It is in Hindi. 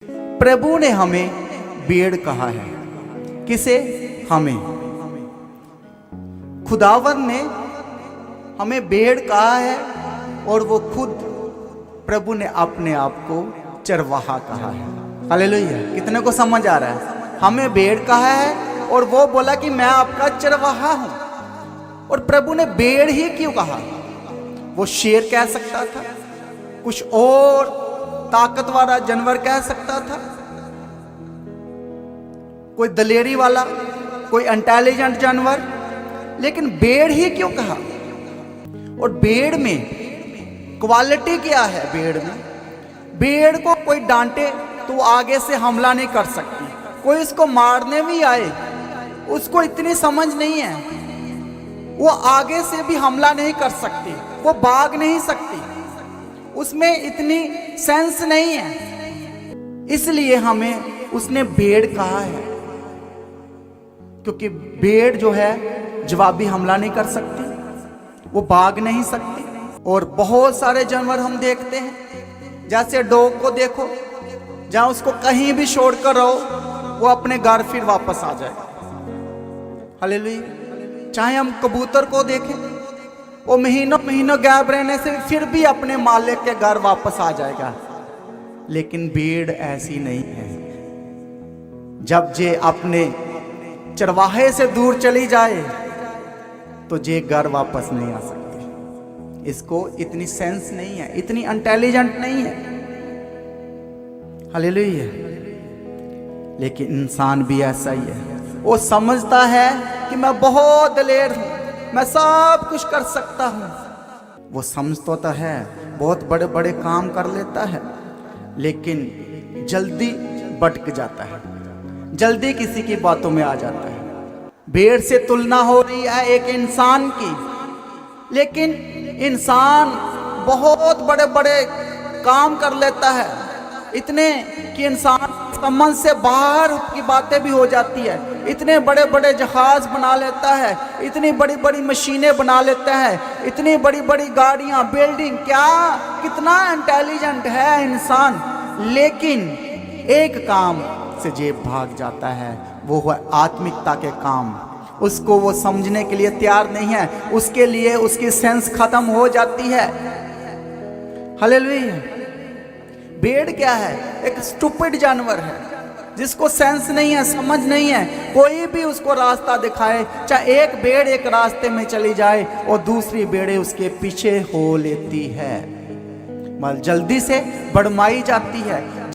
प्रभु ने हमें भेड़ कहा है। किसे? हमें। खुदावर ने हमें भेड़ कहा है और वो खुद प्रभु ने अपने आप को चरवाहा कहा है। हालेलुया। कितने को समझ आ रहा है? हमें भेड़ कहा है और वो बोला कि मैं आपका चरवाहा हूं। और प्रभु ने भेड़ ही क्यों कहा? वो शेर कह सकता था, कुछ और ताकत वाला जानवर कह सकता था, कोई दलेरी वाला, कोई इंटेलिजेंट जानवर, लेकिन भेड़ ही क्यों कहा? और भेड़ में क्वालिटी क्या है? भेड़ को कोई डांटे तो वो आगे से हमला नहीं कर सकती। कोई उसको मारने भी आए, उसको इतनी समझ नहीं है, वो आगे से भी हमला नहीं कर सकती, वो भाग नहीं सकती, उसमें इतनी सेंस नहीं है। इसलिए हमें उसने भेड़ कहा है, क्योंकि भेड़ जो है जवाबी हमला नहीं कर सकती, वो भाग नहीं सकती। और बहुत सारे जानवर हम देखते हैं, जैसे डॉग को देखो, जहां उसको कहीं भी छोड़कर रहो वो अपने घर फिर वापस आ जाएगा। हालेलुया। चाहे हम कबूतर को देखें, वो महीनों गैप रहने से फिर भी अपने मालिक के घर वापस आ जाएगा। लेकिन भेड़ ऐसी नहीं है। जब जे अपने चरवाहे से दूर चली जाए तो जे घर वापस नहीं आ सकती। इसको इतनी सेंस नहीं है, इतनी इंटेलिजेंट नहीं है। हालेलुया। लेकिन इंसान भी ऐसा ही है, वो समझता है कि मैं बहुत दलेर हूं, मैं सब कुछ कर सकता हूं। वो समझता तो है, बहुत बड़े बड़े काम कर लेता है, लेकिन जल्दी भटक जाता है, जल्दी किसी की बातों में आ जाता है। भेड़ से तुलना हो रही है एक इंसान की, लेकिन इंसान बहुत बड़े बड़े काम कर लेता है, इतने कि इंसान समझ से बाहर की बातें भी हो जाती है। इतने बड़े बड़े जहाज बना लेता है, इतनी बड़ी बड़ी मशीनें बना लेता है, इतनी बड़ी बड़ी गाड़ियां, बिल्डिंग, क्या कितना इंटेलिजेंट है इंसान। लेकिन एक काम से जेब भाग जाता है, वो है आत्मिकता के काम। उसको वो समझने के लिए तैयार नहीं है, उसके लिए उसकी सेंस खत्म हो जाती है। हालेलुया। भेड़ क्या है? एक स्टूपिड जानवर है, जिसको सेंस नहीं है, समझ नहीं है। कोई भी उसको रास्ता दिखाए, चाहे एक भेड़ एक रास्ते में चली जाए और दूसरी भेड़ें उसके पीछे हो लेती है, मतलब जल्दी से भड़माई जाती है।